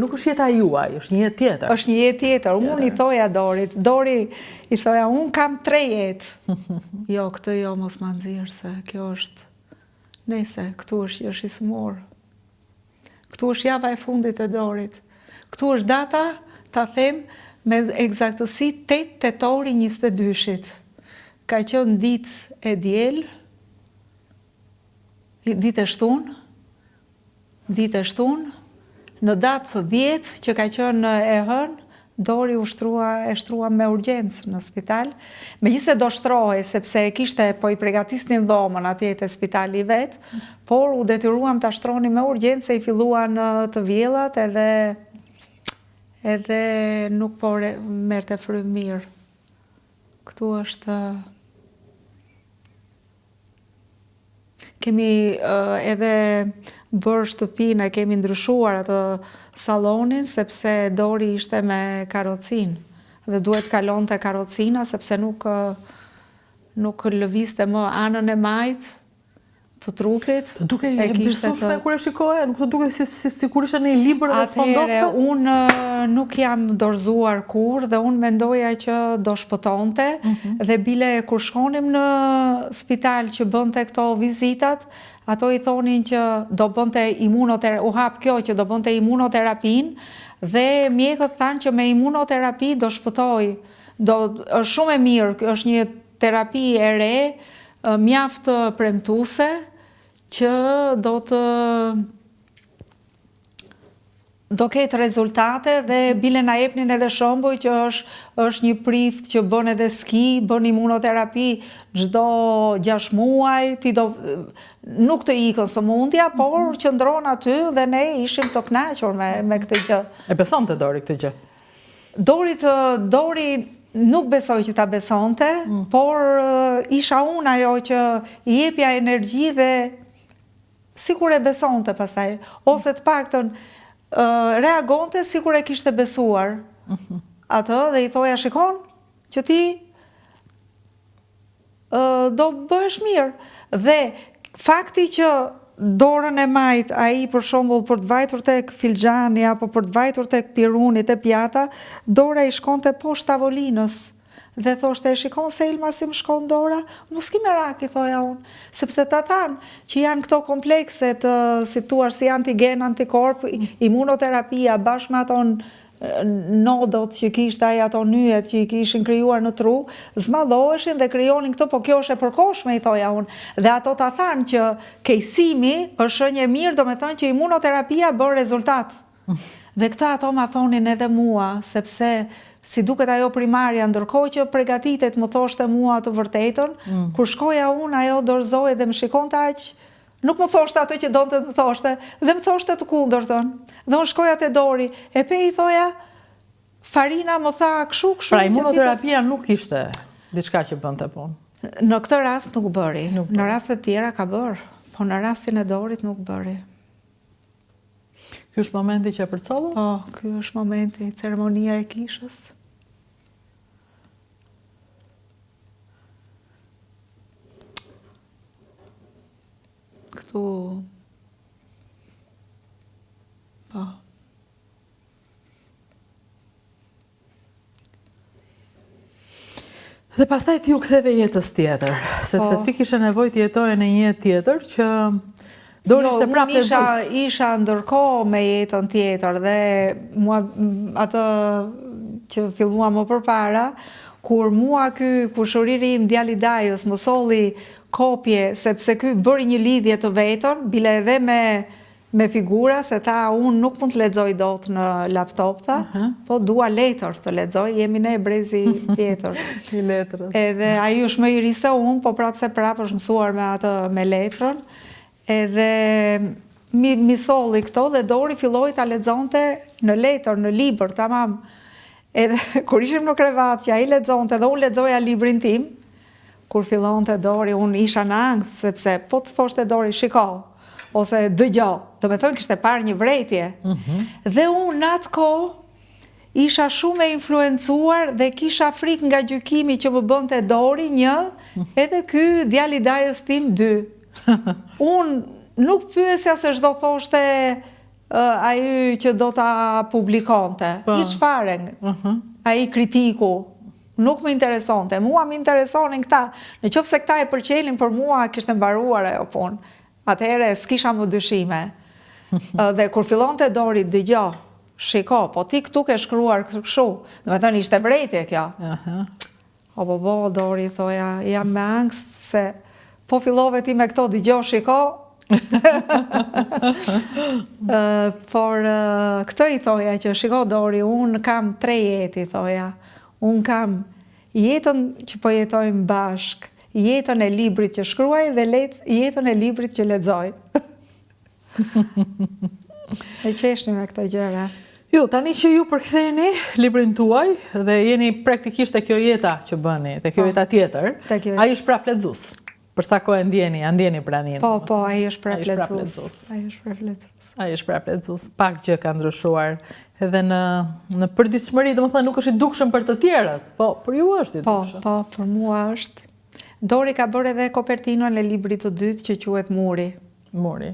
Nuk është jeta juaj, është një jetë tjetër. Është një jetë tjetër. Unë i thoja Dorit. Dori i thoja, unë kam 3 jetë. Jo, këtë jo, mos ma nxirë, se kjo është... Nese, këtu është jeshimor. Këtu është java e fundit e Dorit. Këtu është data, ta them, me eksaktësi 8 tetori 22-shit. Ka qenë ditë e diel, ditë e shtun, në datë 10 që ka qenë e hënë, Dori e shtrua me urgjencë në spital. Megjithëse do shtrohej, sepse kishte po i përgatisnin dhomën atje te spitali vet, por u detyruam ta shtroni me urgjencë, i filluan të vjellat edhe nuk po merrte frymë mirë. Këtu është... Kemi edhe bërë shtëpinë, kemi ndryshuar atë salonin, sepse Dori ishte me karocin. Dhe duhet kalonte karocina, sepse nuk lëviste më anën e majtë të trupit. Të duke e besueshme kur e shikoje, nuk të duke sikur ishte në një libër dhe s'pondofte? Atëherë, unë nuk jam dorëzuar kur dhe unë mendoja që do shpëtonte dhe bile kur shkonim në spital që bënte këto vizitat, ato i thonin që do bënte u hap kjo që do bënte imunoterapin dhe mjekët thanë që me imunoterapi do shpëtoj. Është shumë e mirë, është një terapi e re, mjaft premtuese, që do ketë rezultate dhe bile na jepnin edhe shembuj që është një prift që bën edhe ski, bën imunoterapi çdo 6 muaj, nuk të ikën sëmundja, por qëndron aty dhe ne ishim të kënaqur me këtë gjë. E besonte Dori këtë gjë? Dori nuk besoj që ta besonte, por isha unë ajo që i jepja energji dhe sikur e besonte pastaj, ose të paktën reagonte sikur e kishte besuar atë dhe i thoja shikon që ti do bëhesh mirë. Dhe fakti që dorën e majt ai për shembull për të vajtur tek filxhani apo për të vajtur tek piruni te pjata, dora i shkonte poshtë tavolinës. Dhe thoshte, shikon se Ilma si më shkon dora, mos ki merak, i thoja unë, sepse ta thanë që janë këto komplekset si tuar si antigen, antikorp, imunoterapia, bashkë me ato nodot që kishte ai, ato nyjet që i kishin krijuar në tru, zmadhoheshin dhe krijonin këto, po kjo është e përkohshme, i thoja unë. Dhe ato ta thanë që kejsimi është shenjë e mirë, do me thënë që imunoterapia bën rezultat. Dhe këta ato ma thonin edhe mua, sepse si duket ajo primarja, ndërkohë që përgatitet më thoshte mua të vërtetën, kur shkoja unë ajo dorëzoi dhe më shikonte aq, nuk më thoshte atë që donte të thoshte, dhe më thoshte të kundërtën. Dhe unë shkoja te Dori, e pe i thoja, Farina më tha kshu. Pra imunoterapia nuk ishte diçka që bënte punë? Në këtë rast nuk bëri. Në rastet tjera ka bërë, po në rastin e Dorit nuk bëri. Ky është momenti që e përcollu? Po, ky është momenti, ceremonia e kishës. Këtu... Po. Dhe pastaj ti u ktheve jetës tjetër, sepse ti kishe nevojë të jetoje në një jetë tjetër që Dori ishte prapë e vës. Isha ndërkohë me jetën tjetër dhe mua atë që filluam më përpara, kur mua ky kushëriri im djali Dajës më solli kopje, sepse ky bëri një lidhje të vetën, bile edhe me figura, se tha unë nuk mund të lexoj dot në laptop, tha, po dua letër të lexoj, jemi ne brezi tjetër. I letrës. Edhe ai është më i ri se unë, po prapë se prapë është mësuar me letrën. Edhe mi solli këto dhe Dori filloi ta lexonte në letër, në libër, tamam. Edhe kur ishim në krevat që ai lexonte dhe unë lexoja librin tim, kur fillonte Dori, unë isha në ankth, sepse po të thoshte Dori, shiko, ose dëgjo, do me thënë kishte parë një vrejtje. Dhe unë në atë kohë isha shumë e influencuar dhe kisha frikë nga gjykimi që më bënte Dori 1, edhe ky djali Dajës tim 2. Unë nuk pyesja se çdo thoshte ai që do ta publikonte. I çfarë? Ai kritiku. Nuk më interesonte. Mua më interesonin këta. Në qoftë se këta e pëlqenin, për mua kishte mbaruar ajo punë. Atëherë s'kisha më dyshime. Dhe kur fillonte Dori, dëgjoj, shiko, po ti këtu ke shkruar kështu. Do të thënë ishte brejtje kjo. Po, Dori, thoja, jam me angst se po fillove ti me këto, dëgjoj, shiko. Por këtë i thoja që shiko Dori, unë kam 3 jetë, i thoja. Unë kam jetën që po jetojmë bashk, jetën e librit që shkruaj dhe jetën e librit që lexoj. E qeshni me këto gjëra. Jo, tani që ju përktheni librin tuaj dhe jeni praktikisht te kjo jeta që bëni, te kjo jeta tjetër, ai është prap lexues. Për sa kohë ndjeni praninë. Po, ai është prap lexues. Ai është prap lexues. Pak gjë ka ndryshuar edhe në përditshmëri, domethënë nuk është i dukshëm për të tjerët, po për ju është i dukshëm. Po, për mua është. Dori ka bërë edhe kopertinën e librit të dytë që quhet Muri. Muri.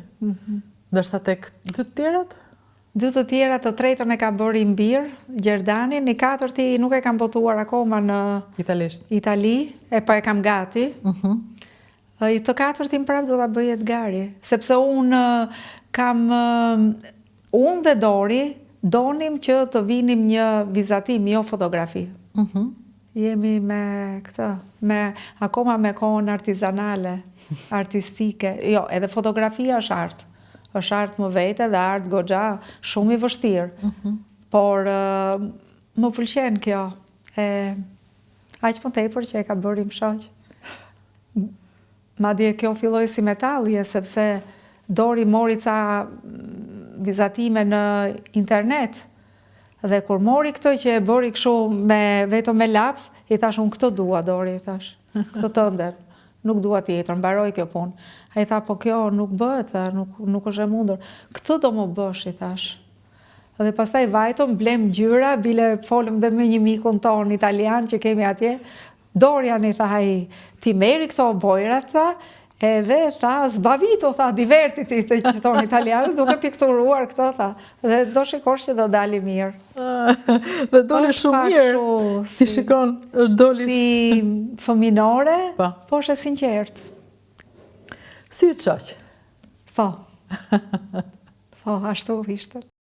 Ndërsa tek 2 të tjerat? 2 të tjerat, të tretën e ka bërë Imbir, Gjerdani, në 4-ti nuk e kam botuar akoma në Itali, po e kam gati. I të 4-tin prap do ta bëj Edgari, sepse unë dhe Dori donim që të vinim një vizatim, jo fotografi. Jemi me këtë, akoma me kohën artizanale, artistike. Jo, edhe fotografia është artë. Është artë më vete dhe artë goxha shumë i vështirë. Por më pëlqen kjo. Aq më tepër që e ka bërë im shoq. Madje kjo filloi si metallje, sepse Dori mori ca vizatime në internet. Dhe kur mori këtë që e bëri kështu vetëm me laps, i thash unë këtë dua, Dori, i thash. Këtë të ndër. Nuk dua tjetër, mbaroj kjo punë. A i tha, po kjo nuk bëhet, nuk është e mundur. Këtë do më bësh, i thash. Dhe pastaj vajtëm, blem gjyra, bile folëm dhe me një mikun ton italian që kemi atje. Dorian i tha, ti meri këto bojrat, tha, edhe tha, zbavito, tha, divertiti, që tonë italianë, duke pikturuar këto, tha. Dhe do shikosh që do dali mirë. Dhe doli shumë mirë. Si shikon, doli... Si fëminore, po është e sinqert. Si të shoq? Po. Po, ashtu ishte.